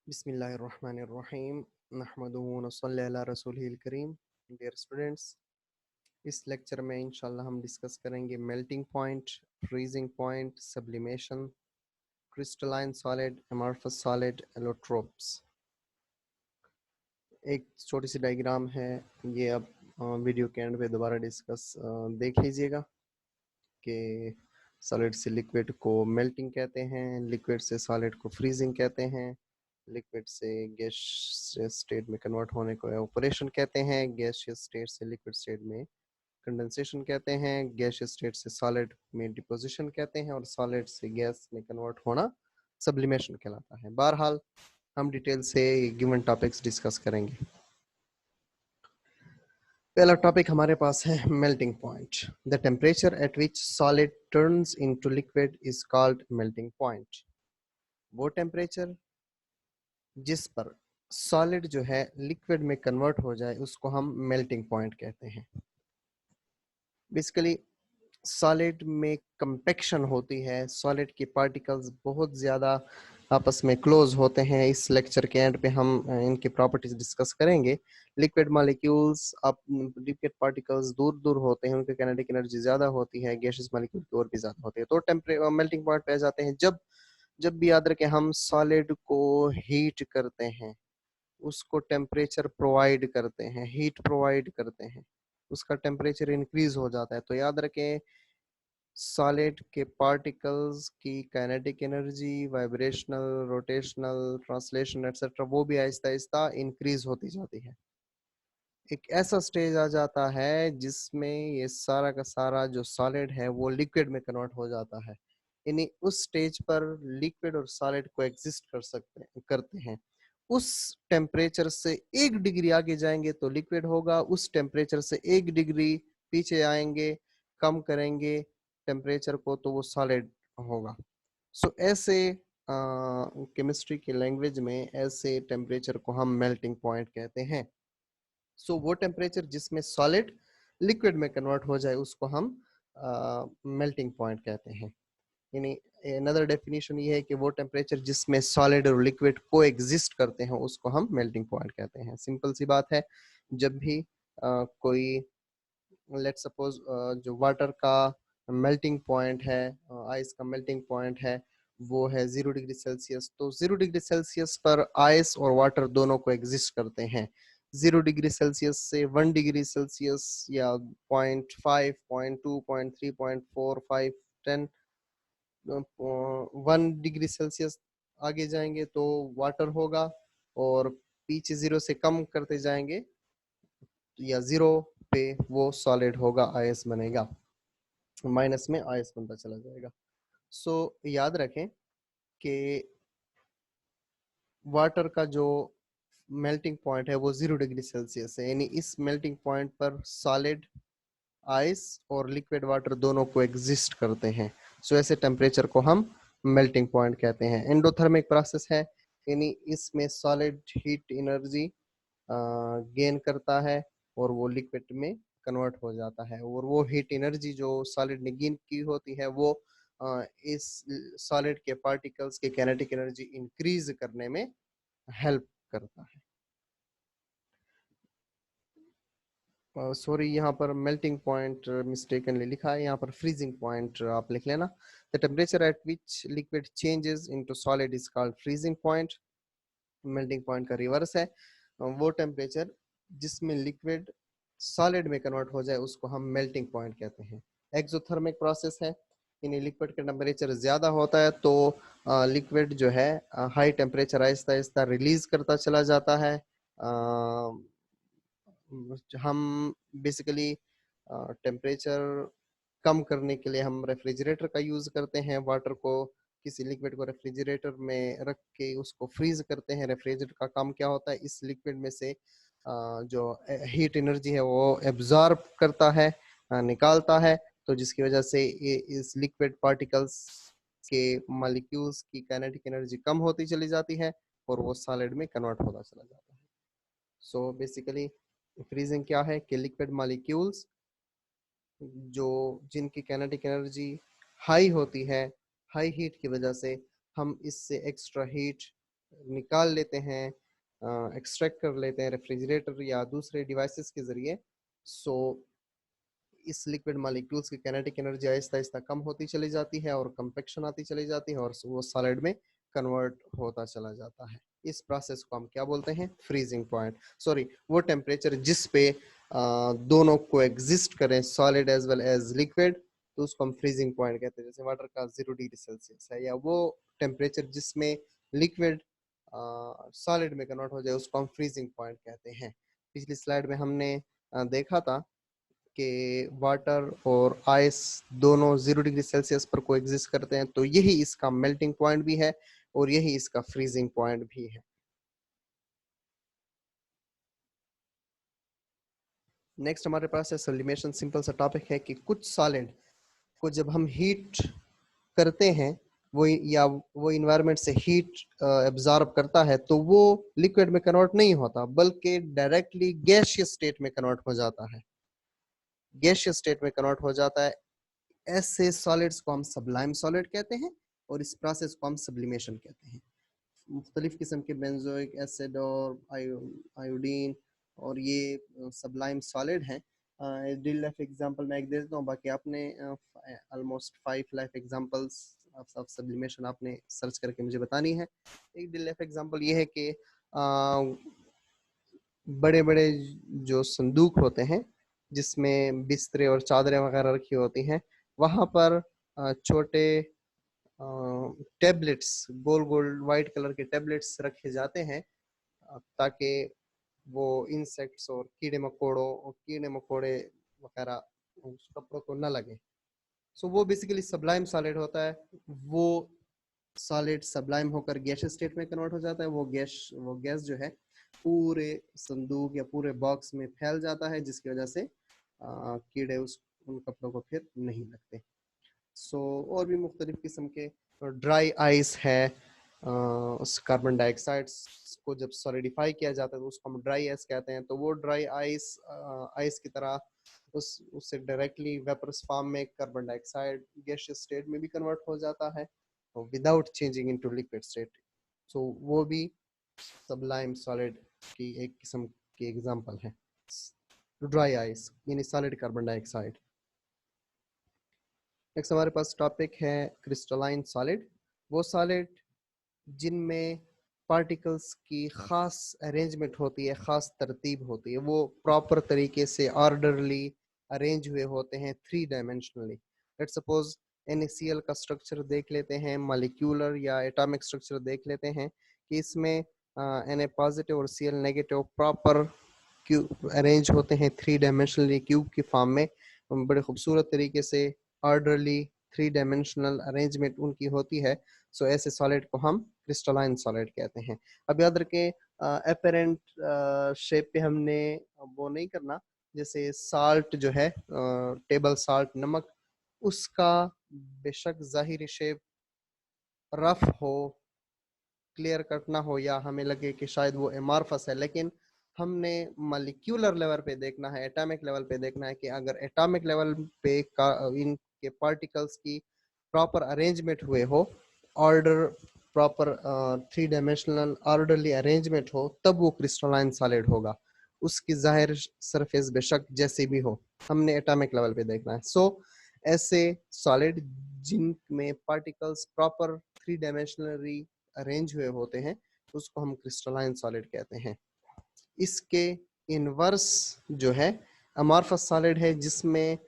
बिस्मिल्लाहिर्रहमानिर्रहीम नहमदुहु व नसल्ली अला रसूलिहिल करीम। डियर स्टूडेंट्स, इस लेक्चर में इंशाल्लाह हम डिस्कस करेंगे melting point, freezing point, sublimation, crystalline solid, amorphous solid, allotropes. एक छोटी सी डायग्राम है, ये अब वीडियो के एंड पे दोबारा डिस्कस देख लीजिएगा कि सॉलिड से लिक्विड को मेल्टिंग कहते हैं, लिक्विड से सॉलिड को फ्रीजिंग कहते हैं, लिक्विड से गैस स्टेट में कन्वर्ट होने को ऑपरेशन कहते हैं, गैसियस स्टेट से लिक्विड स्टेट में कंडेंसेशन कहते हैं, गैसियस स्टेट से सॉलिड में डिपोजिशन कहते हैं और सॉलिड से गैस में कन्वर्ट होना सब्लिमेशन कहलाता है। बहरहाल हम डिटेल से गिवन टॉपिक्स डिस्कस करेंगे। पहला टॉपिक हमारे पास है melting point. The temperature at which solid turns into liquid is called melting point. वो टेम्परेचर जिस पर सॉलिड जो है लिक्विड में कन्वर्ट हो जाए उसको हम मेल्टिंग पॉइंट कहते हैं। बेसिकली सॉलिड में कंपैक्शन होती है, सॉलिड के पार्टिकल्स बहुत ज़्यादा आपस में क्लोज होते हैं। इस लेक्चर के एंड पे हम इनकी प्रॉपर्टीज डिस्कस करेंगे। लिक्विड मॉलिक्यूल्स अब लिक्विड पार्टिकल्स दूर दूर होते हैं, उनकी काइनेटिक एनर्जी ज़्यादा होती है, गैसेस मॉलिक्यूल की और भी ज़्यादा होती है। तो मेल्टिंग पॉइंट पे आ जाते हैं जब जब भी याद रखें हम सॉलिड को हीट करते हैं, उसको टेम्परेचर प्रोवाइड करते हैं, हीट प्रोवाइड करते हैं, उसका टेम्परेचर इंक्रीज हो जाता है। तो याद रखें सॉलिड के पार्टिकल्स की kinetic energy, vibrational, rotational, translation etcetera वो भी आहिस्ता आहिस्ता इंक्रीज होती जाती है। एक ऐसा स्टेज आ जाता है जिसमें ये सारा का सारा जो सॉलिड है वो लिक्विड में कन्वर्ट हो जाता है। यानी उस स्टेज पर लिक्विड और सॉलिड को एग्जिस्ट करते हैं। उस टेम्परेचर से 1 डिग्री आगे जाएंगे तो लिक्विड होगा, उस टेम्परेचर से 1 डिग्री पीछे आएंगे, कम करेंगे टेम्परेचर को तो वो सॉलिड होगा। सो ऐसे केमिस्ट्री की लैंग्वेज में ऐसे टेम्परेचर को हम मेल्टिंग पॉइंट कहते हैं। सो वो टेम्परेचर जिसमें सॉलिड लिक्विड में कन्वर्ट हो जाए उसको हम मेल्टिंग पॉइंट कहते हैं। यानी अनदर डेफिनेशन ये है कि वो टेम्परेचर जिसमें सॉलिड और लिक्विड को एग्जिस्ट करते हैं उसको हम मेल्टिंग पॉइंट कहते हैं। सिंपल सी बात है, जब भी कोई लेट सपोज जो वाटर का मेल्टिंग पॉइंट है, आइस का मेल्टिंग पॉइंट है वो है 0 डिग्री सेल्सियस, तो 0 डिग्री सेल्सियस पर आइस और वाटर दोनों को एग्जिस्ट करते हैं। 0 डिग्री सेल्सियस से 1 डिग्री सेल्सियस या 0.5, 0.2, 0.3, 0.4, 5, 10, 1 डिग्री सेल्सियस आगे जाएंगे तो वाटर होगा, और पीछे 0 से कम करते जाएंगे या 0 पे वो सॉलिड होगा, आयस बनेगा, माइनस में आयस बनता चला जाएगा। सो याद रखें कि वाटर का जो मेल्टिंग पॉइंट है वो 0 डिग्री सेल्सियस है। यानी इस मेल्टिंग पॉइंट पर सॉलिड, आइस और लिक्विड वाटर दोनों को एग्जिस्ट करते हैं। सो ऐसे टेम्परेचर को हम मेल्टिंग पॉइंट कहते हैं। एंडोथर्मिक प्रोसेस है, यानी इसमें सॉलिड हीट एनर्जी गेन करता है और वो लिक्विड में कन्वर्ट हो जाता है, और वो हीट एनर्जी जो सॉलिड ने गेन की होती है वो इस सॉलिड के पार्टिकल्स के काइनेटिक एनर्जी इंक्रीज करने में हेल्प करता है। सॉरी, यहाँ पर मेल्टिंग पॉइंट मिस्टेकनली लिखा है, यहाँ पर फ्रीजिंग पॉइंट आप लिख लेना। The temperature at which liquid changes into solid is called freezing point. Melting point का रिवर्स है, वो टेम्परेचर जिसमें लिक्विड सॉलिड में कन्वर्ट हो जाए उसको हम मेल्टिंग पॉइंट कहते हैं। एक्सोथर्मिक प्रोसेस है, यानी लिक्विड का टेम्परेचर ज़्यादा होता है तो लिक्विड जो है high temperature Aahista Aahista release करता चला जाता है। हम बेसिकली टेम्परेचर कम करने के लिए हम रेफ्रिजरेटर का यूज़ करते हैं। वाटर को, किसी लिक्विड को रेफ्रिजरेटर में रख के उसको फ्रीज करते हैं। रेफ्रिजरेटर का काम क्या होता है, इस लिक्विड में से जो हीट एनर्जी है वो एब्जॉर्ब करता है, निकालता है, तो जिसकी वजह से ये इस लिक्विड पार्टिकल्स के मॉलिक्यूल्स की काइनेटिक एनर्जी कम होती चली जाती है और वो सॉलिड में कन्वर्ट होता चला जाता है। सो बेसिकली फ्रीजिंग क्या है कि लिक्विड मॉलिक्यूल्स जो जिनकी काइनेटिक एनर्जी हाई होती है, हाई हीट की वजह से हम इससे एक्स्ट्रा हीट निकाल लेते हैं, एक्सट्रैक्ट कर लेते हैं रेफ्रिजरेटर या दूसरे डिवाइसेस के ज़रिए, सो इस लिक्विड मॉलिक्यूल्स की काइनेटिक एनर्जी आहिस्ता आहिस्ता कम होती चली जाती है और कंपैक्शन आती चली जाती है और वो सॉलिड में कन्वर्ट होता चला जाता है। इस प्रोसेस को हम क्या बोलते हैं? Freezing point. सॉरी, वो टेम्परेचर जिस पे दोनों को एग्जिस्ट करें, solid as well as liquid, तो उसको हम फ्रीजिंग पॉइंट कहते हैं। जैसे वाटर का 0 डिग्री सेल्सियस है, या वो टेम्परेचर जिसमें लिक्विड सॉलिड में कन्वर्ट हो जाए, उसको हम फ्रीजिंग पॉइंट कहते हैं। पिछली स्लाइड में हमने देखा था कि वाटर और आइस दोनों 0 डिग्री सेल्सियस पर को एग्जिस्ट करते हैं, तो यही इसका मेल्टिंग पॉइंट भी है और यही इसका फ्रीजिंग पॉइंट भी है। नेक्स्ट हमारे पास है सब्लिमेशन। सिंपल सा टॉपिक है कि कुछ सॉलिड को जब हम हीट करते हैं, वो या वो इन्वायरमेंट से हीट एब्जॉर्ब करता है, तो वो लिक्विड में कन्वर्ट नहीं होता, बल्कि डायरेक्टली गैसियस स्टेट में कन्वर्ट हो जाता है। गैसियस स्टेट में कन्वर्ट हो जाता है। ऐसे सॉलिड्स को हम सब्लाइम सॉलिड कहते हैं और इस प्रोसेस को हम सब्लिमेशन कहते हैं। मुख्तलिफ किस्म के बेंजोइक एसिड और आयोडीन और ये सब्लाइम सॉलिड हैं। रियल लाइफ एग्जांपल मैं एक दे देता हूँ, बाकी आपने almost 5 life examples of sublimation आपने सर्च करके मुझे बतानी है। एक रियल लाइफ एग्जांपल ये है कि बड़े बड़े जो संदूक होते हैं जिसमें बिस्तरे और चादरें वगैरह रखी होती हैं, वहाँ पर छोटे टैबलेट्स, गोल गोल वाइट कलर के टैबलेट्स रखे जाते हैं, ताकि वो इंसेक्ट्स और कीड़े मकोड़े वगैरह उस कपड़ों को न लगे। सो वो बेसिकली सब्लाइम सॉलिड होता है। वो सॉलिड सब्लाइम होकर गैस स्टेट में कन्वर्ट हो जाता है। वो गैस जो है पूरे संदूक या पूरे बॉक्स में फैल जाता है, जिसकी वजह से कीड़े उन कपड़ों को फिर नहीं लगते। सो और भी मुख्तलिफ किस्म के ड्राई आइस है। उस कार्बन डाइऑक्साइड को जब सॉलिडिफाई किया जाता है तो उसको हम ड्राई आइस कहते हैं। तो वो ड्राई आइस आइस की तरह उससे डायरेक्टली वेपरस फॉर्म में कार्बन डाइऑक्साइड गैसियस स्टेट में भी कन्वर्ट हो जाता है without changing into liquid state. So वो भी सब्लाइम सॉलिड की एक किस्म की एग्जांपल है, ड्राई आइस यानी सॉलिड कार्बन डाइऑक्साइड। नेक्स्ट हमारे पास टॉपिक है क्रिस्टलाइन सॉलिड। वो सॉलिड जिनमें पार्टिकल्स की ख़ास अरेंजमेंट होती है, ख़ास तरतीब होती है, वो प्रॉपर तरीके से ऑर्डरली अरेंज हुए होते हैं 3 डायमेंशनली। लेट्स सपोज NaCl का स्ट्रक्चर देख लेते हैं, मॉलिक्यूलर या एटॉमिक स्ट्रक्चर देख लेते हैं कि इसमें Na पॉजिटिव और Cl negative proper cube arrange होते हैं 3 डायमेंशनली क्यूब की फॉर्म में, बड़े खूबसूरत तरीके से ऑर्डरली 3 डायमेंशनल अरेंजमेंट उनकी होती है। सो ऐसे सॉलिड को हम क्रिस्टलाइन सॉलिड कहते हैं। अब याद रखें, अपेरेंट शेप पे हमने वो नहीं करना। जैसे साल्ट जो है, टेबल साल्ट, नमक, उसका बेशक ज़ाहिरी शेप रफ हो, क्लियर कट ना हो, या हमें लगे कि शायद वो एमार्फस है, लेकिन हमने मॉलिक्यूलर लेवल पे देखना है, एटॉमिक लेवल पे देखना है कि अगर एटॉमिक लेवल पे इनके पार्टिकल्स की प्रॉपर अरेंजमेंट हुए हो, order proper 3 dimensional orderly arrangement हो, तब वो क्रिस्टलाइन सॉलिड होगा। उसकी जाहिर सरफेस बेशक जैसी भी हो, हमने एटॉमिक लेवल पे देखना है। सो ऐसे सॉलिड जिनमें पार्टिकल्स प्रॉपर 3 डायमेंशनली अरेंज हुए होते हैं, उसको हम क्रिस्टलाइन सॉलिड कहते हैं। इसके इनवर्स जो है अमॉर्फस सॉलिड है, जिसमें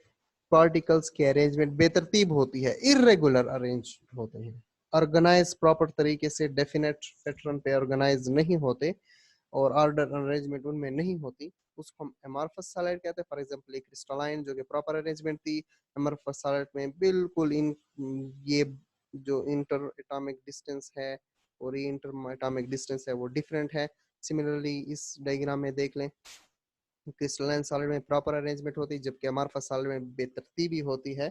पार्टिकल्स की अरेंजमेंट बेतरतीब होती है, इर्रेगुलर अरेंज होते हैं, ऑर्गेनाइज प्रॉपर तरीके से डेफिनेट पैटर्न पे ऑर्गेनाइज नहीं होते और ऑर्डर अरेंजमेंट उनमें नहीं होती, उसको हम एमॉर्फस सॉलिड कहते हैं। फॉर एग्जांपल एक क्रिस्टलाइन जो कि प्रॉपर अरेंजमेंट थी, एमॉर्फस सॉलिड में बिल्कुल इन ये जो इंटर एटॉमिक डिस्टेंस है और ये इंटर एटॉमिक डिस्टेंस है वो डिफरेंट है। सिमिलरली इस डायग्राम में देख लें, क्रिस्टलाइन सॉलिड में प्रॉपर अरेंजमेंट होती है, जबकि अमॉर्फस सॉलिड में बेतरतीबी होती है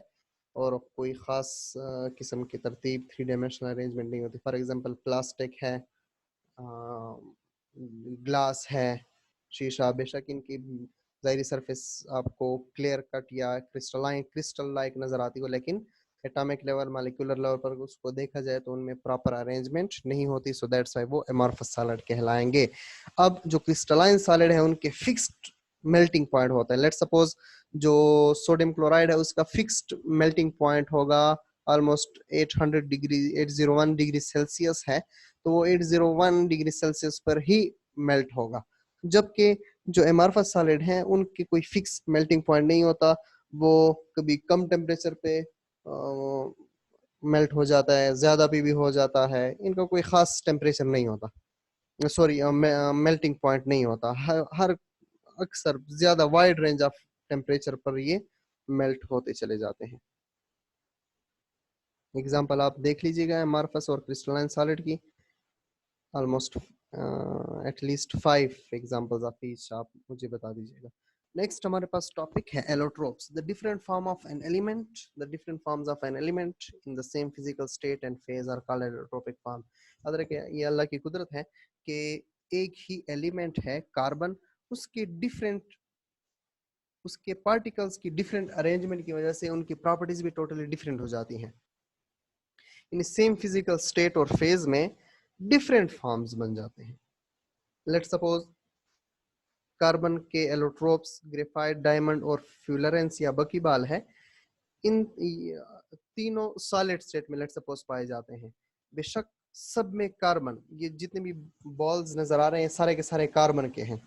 और कोई ख़ास किस्म की तरतीब 3 डायमेंशनल अरेंजमेंट नहीं होती। फॉर एग्जांपल प्लास्टिक है, ग्लास है, शीशा, बेशक इनकी ज़ाहिरी सरफेस आपको क्लियर कट या क्रिस्टल लाइक नज़र आती हो, लेकिन एटॉमिक लेवल मॉलिक्यूलर लेवल पर उसको देखा जाए तो उनमें प्रॉपर अरेंजमेंट नहीं होती, सो दैट्स व्हाई वो एमॉर्फस सॉलिड कहलाएंगे। अब जो क्रिस्टलाइन सॉलिड है उनके फिक्स्ड मेल्टिंग पॉइंट होता है। लेट्स सपोज जो सोडियम क्लोराइड है उसका फिक्स्ड मेल्टिंग पॉइंट होगा ऑलमोस्ट 800 डिग्री 801 डिग्री सेल्सियस है, तो वो 801 डिग्री सेल्सियस पर ही मेल्ट होगा। जबकि जो एमॉर्फस सॉलिड हैं उनके कोई फिक्स मेल्टिंग पॉइंट नहीं होता, वो कभी कम टेम्परेचर पे मेल्ट हो जाता है, ज्यादा पे भी हो जाता है, इनका कोई खास टेम्परेचर नहीं होता, सॉरी मेल्टिंग पॉइंट नहीं होता। हर अक्सर ज्यादा वाइड रेंज ऑफ टेम्परेचर पर ये मेल्ट होते चले जाते हैं। एग्जांपल आप देख लीजिएगा एमॉर्फस और क्रिस्टलाइन सॉलिड की, almost at least 5 examples of each आप मुझे बता दीजिएगा। नेक्स्ट हमारे पास टॉपिक है allotropes, the different form of an element, the different forms of an element in the same physical state and phase are called allotropic form. अदर के ये अल्लाह की कुदरत है कि एक ही एलिमेंट है कार्बन, उसके डिफरेंट उसके पार्टिकल्स की डिफरेंट अरेंजमेंट की वजह से उनकी प्रॉपर्टीज भी टोटली डिफरेंट हो जाती हैं। इन सेम फिजिकल स्टेट और फेज में डिफरेंट फॉर्म्स बन जाते हैं। लेट्स सपोज कार्बन के एलोट्रोप्स ग्रेफाइट, डायमंड और फ्यूलरेंस या बकीबाल है। इन तीनों सॉलिड स्टेट में लेट्स सपोज पाए जाते हैं। बेशक सब में कार्बन, ये जितने भी बॉल्स नजर आ रहे हैं सारे के सारे कार्बन के हैं,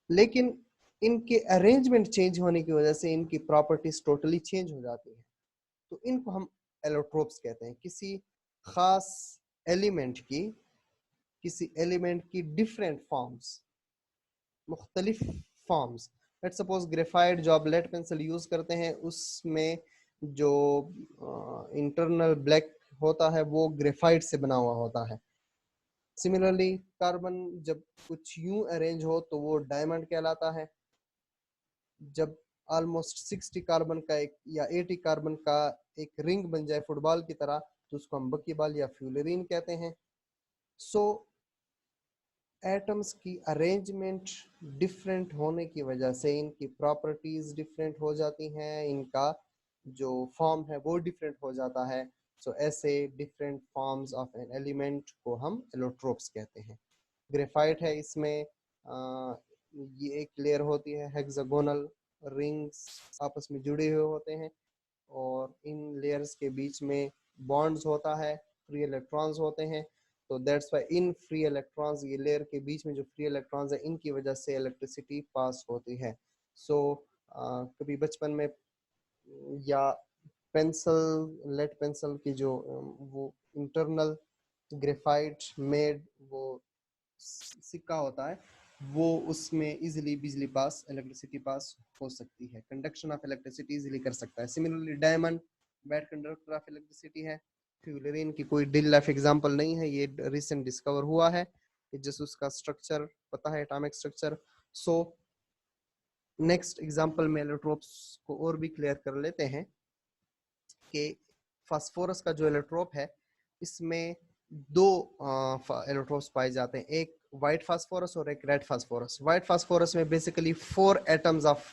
लेकिन इनके अरेंजमेंट चेंज होने की वजह से इनकी प्रॉपर्टीज टोटली चेंज हो जाती है, तो इनको हम एलोट्रोप्स कहते हैं। खास एलिमेंट की किसी एलिमेंट की डिफरेंट फॉर्म्स, मुख्तलिफ फॉर्म्स। लेट्स सपोज ग्रेफाइट जो आप लेड पेंसिल यूज करते हैं उसमें जो इंटरनल ब्लैक होता है वो ग्रेफाइट से बना हुआ होता है। सिमिलरली कार्बन जब कुछ यूं अरेंज हो तो वो डायमंड कहलाता है। जब ऑलमोस्ट 60 कार्बन का एक या 80 कार्बन का एक रिंग बन जाए फुटबॉल की तरह तो उसको हम बकीबाल या फ्यूलरीन कहते हैं। सो एटम्स की अरेंजमेंट डिफरेंट होने की वजह से इनकी प्रॉपर्टीज डिफरेंट हो जाती हैं, इनका जो फॉर्म है वो डिफरेंट हो जाता है। सो ऐसे different forms of an element को हम एलोट्रोप्स कहते हैं। ग्रेफाइट है, इसमें ये एक लेयर होती है, हेक्सागोनल रिंग्स आपस में जुड़े हुए होते हैं और इन लेयर्स के बीच में बॉन्ड्स होता है, फ्री इलेक्ट्रॉन्स होते हैं। तो that's why in free electrons, ये लेयर के बीच में जो फ्री इलेक्ट्रॉन्स है इनकी वजह से इलेक्ट्रिसिटी पास होती है। सो कभी बचपन में या पेंसिल लेड पेंसिल की जो वो इंटरनल ग्रेफाइट मेड वो सिक्का होता है, वो उसमें इजीली बिजली पास, इलेक्ट्रिसिटी पास हो सकती है, कंडक्शन ऑफ इलेक्ट्रिसिटी इजीली कर सकता है। Similarly diamond bad conductor of electricity है। फ्यूलरीन की कोई डिल लाइफ एग्जांपल नहीं है, ये रिसेंट डिस्कवर हुआ है, जस्ट उसका स्ट्रक्चर पता है, atomic structure. So next example में एलोट्रोप्स को और भी क्लियर कर लेते हैं कि फास्फोरस का जो एलोट्रोप है इसमें दो एलोट्रोप्स पाए जाते हैं, एक व्हाइट फास्फोरस और एक रेड फास्फोरस। व्हाइट फास्फोरस में basically 4 atoms of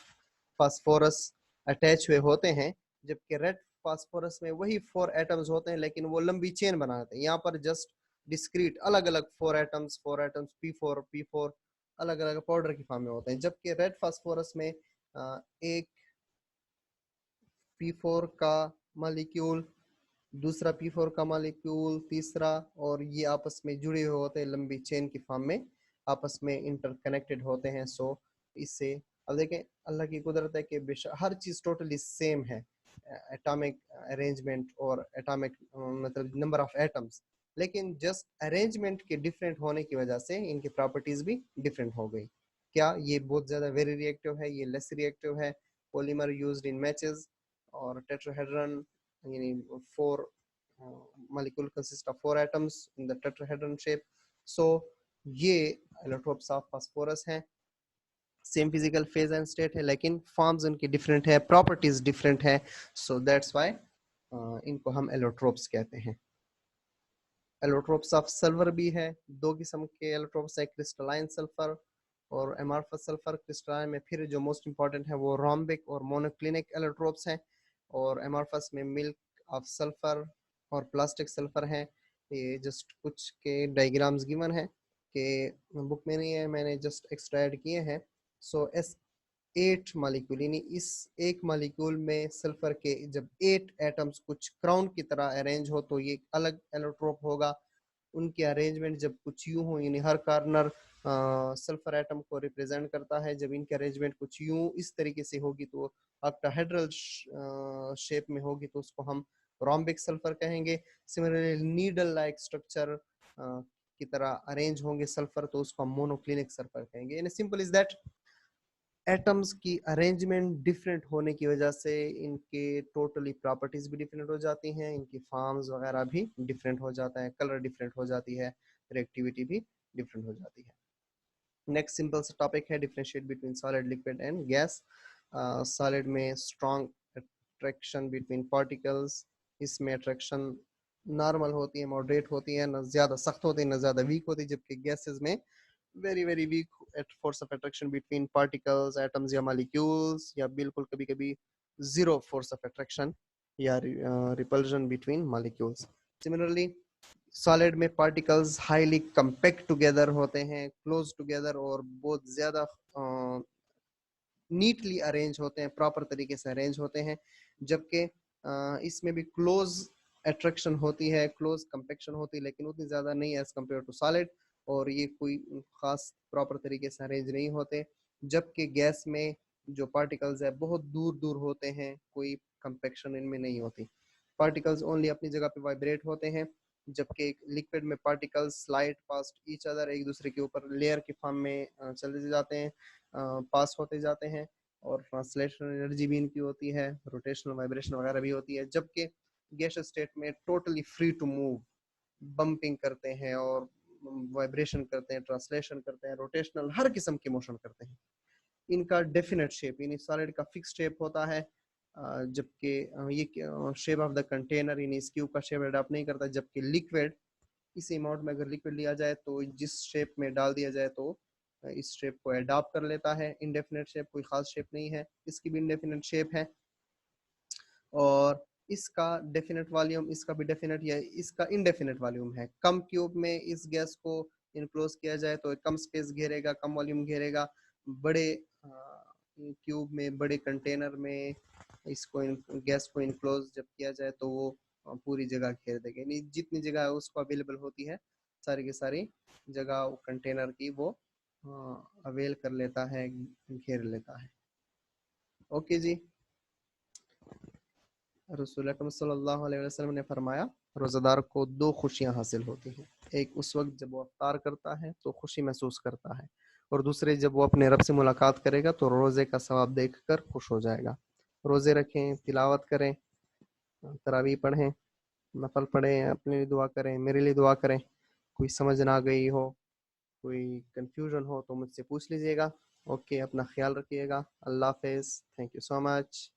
phosphorus attach हुए होते हैं, जबकि रेड फास्फोरस में वही 4 एटम्स होते हैं लेकिन वो लंबी चेन बनाते हैं। यहाँ पर जस्ट डिस्क्रीट अलग अलग 4 एटम्स P4 अलग अलग पाउडर की फॉर्म में होते हैं, जबकि रेड फास्फोरस में एक P4 का मॉलिक्यूल, दूसरा P4 का मॉलिक्यूल, तीसरा, और ये आपस में जुड़े हुए होते हैं, लंबी चेन की फॉर्म में आपस में इंटरकनेक्टेड होते हैं। सो इससे अब देखें अल्लाह की कुदरत है कि बेशक हर चीज़ टोटली सेम है, एटॉमिक अरेंजमेंट और एटॉमिक मतलब नंबर ऑफ एटम्स, लेकिन जस्ट अरेंजमेंट के डिफरेंट होने की वजह से इनकी प्रॉपर्टीज भी डिफरेंट हो गई। क्या ये बहुत ज़्यादा वेरी रिएक्टिव है, ये लेस रिएक्टिव है? पॉलीमर यूज्ड इन मैचेस और टेट्राहेड्रन, यानी 4 molecule consist of 4 atoms in the tetrahedron shape. So ये एलोट्रोप्स ऑफ फास्फोरस हैं, same physical phase and state है लेकिन फॉर्म्स उनकी डिफरेंट है, प्रॉपर्टीज डिफरेंट है। सो दैट्स व्हाई इनको हम एलोट्रोप्स कहते हैं। एलोट्रोप्स ऑफ सल्फर भी है, 2 किस्म के एलोट्रोप्स है, क्रिस्टलाइन सल्फर और एमॉर्फस सल्फर। क्रिस्टलाइन में फिर जो मोस्ट इंपॉर्टेंट है वो रोम्बिक और मोनोक्लिनिक एलोट्रोप्स हैं, और एमॉर्फस में मिल्क ऑफ सल्फर और प्लास्टिक सल्फर हैं। ये जस्ट कुछ के डायग्राम्स गिवन है कि बुक में नहीं है, मैंने जस्ट एक्सट्रैक्ट किए हैं। सो एस 8 मॉलिक्यूल, यानी इस एक मॉलिक्यूल में सल्फर के जब 8 एटम्स कुछ क्राउन की तरह अरेंज हो तो ये अलग एलोट्रोप होगा। उनके अरेंजमेंट जब कुछ यूं हो, यानी हर कॉर्नर सल्फर एटम को रिप्रेजेंट करता है, जब इनके अरेंजमेंट कुछ यूं इस तरीके से होगी तो ऑक्टाहेड्रल शेप में होगी तो उसको हम रोम्बिक सल्फर कहेंगे। सिमिलरली नीडल लाइक स्ट्रक्चर की तरह अरेंज होंगे सल्फर तो उसको हम मोनोक्लिनिक सल्फर कहेंगे। In simple is that atoms की अरेंजमेंट डिफरेंट होने की वजह से इनके टोटली प्रॉपर्टीज भी डिफरेंट हो जाती हैं, इनकी फॉर्म्स वगैरह भी डिफरेंट हो जाता है, कलर डिफरेंट हो जाती है, रिएक्टिविटी भी डिफरेंट हो जाती है। नेक्स्ट सिंपल सा टॉपिक है differentiate between solid, liquid and gas. Solid में स्ट्रॉन्ग अट्रैक्शन बिटवीन पार्टिकल्स, इसमें अट्रैक्शन नॉर्मल होती है, मॉडरेट होती है, ना ज़्यादा सख्त होती है ना ज़्यादा वीक होती है, जबकि गैसेस में very weak at force of attraction between particles, atoms या molecules, या बिल्कुल कभी कभी zero force of attraction या repulsion between molecules. Similarly solid में particles highly compact together होते हैं, close together और बहुत ज्यादा नीटली अरेंज होते हैं, प्रॉपर तरीके से अरेंज होते हैं, जबकि इसमें भी क्लोज अट्रैक्शन होती है, क्लोज कंपेक्शन होती है, लेकिन उतनी ज़्यादा नहीं एज कम्पेयर टू सॉलिड, और ये कोई खास प्रॉपर तरीके से अरेंज नहीं होते। जबकि गैस में जो पार्टिकल्स है बहुत दूर दूर होते हैं, कोई कंपेक्शन इनमें नहीं होती, पार्टिकल्स ओनली अपनी जगह पे वाइब्रेट होते हैं, जबकि लिक्विड में particles slide past each other, एक दूसरे के ऊपर लेयर के फॉर्म में चले जाते हैं, पास होते जाते हैं, और ट्रांसलेशनल एनर्जी भी इनकी होती है, रोटेशनल वाइब्रेशन वगैरह भी होती है। जबकि गैसियस स्टेट में totally free to move, bumping करते हैं और वाइब्रेशन करते हैं, ट्रांसलेशन करते हैं, रोटेशनल हर किस्म के मोशन करते हैं। इनका डेफिनेट शेप, यानी सॉलिड का फिक्स शेप होता है, जबकि ये शेप ऑफ द कंटेनर यानी इस क्यूब का शेप अडॉप्ट नहीं करता, जबकि लिक्विड इसी अमाउंट में अगर लिक्विड लिया जाए तो जिस शेप में डाल दिया जाए तो इस शेप को अडॉप्ट कर लेता है। इनडेफिनेट शेप, कोई खास शेप नहीं है, इसकी भी इनडेफिनेट शेप है, और इसका डेफिनेट वॉल्यूम, इसका भी डेफिनेट या इसका इनडेफिनेट वॉल्यूम है। कम क्यूब में इस गैस को इनक्लोज किया जाए तो कम स्पेस घेरेगा, कम वॉल्यूम घेरेगा, बड़े क्यूब में, बड़े कंटेनर में इसको गैस को इनक्लोज जब किया जाए तो वो पूरी जगह घेर देगा, यानी जितनी जगह उसको अवेलेबल होती है सारी की सारी जगह कंटेनर की वो अवेल कर लेता है, घेर लेता है। ओके जी, रसूल अकरम सल्लल्लाहु अलैहि वसल्लम ने फरमाया रोज़ादार को 2 खुशियां हासिल होती हैं, एक उस वक्त जब वो अफ्तार करता है तो खुशी महसूस करता है, और दूसरे जब वो अपने रब से मुलाकात करेगा तो रोज़े का सवाब देखकर खुश हो जाएगा। रोज़े रखें, तिलावत करें, तरावी पढ़ें, नफल पढ़ें, अपने लिए दुआ करें, मेरे लिए दुआ करें। कोई समझ ना गई हो, कोई कंफ्यूजन हो तो मुझसे पूछ लीजिएगा। ओके, अपना ख्याल रखिएगा। अल्लाह हाफिज़, थैंक यू सो मच।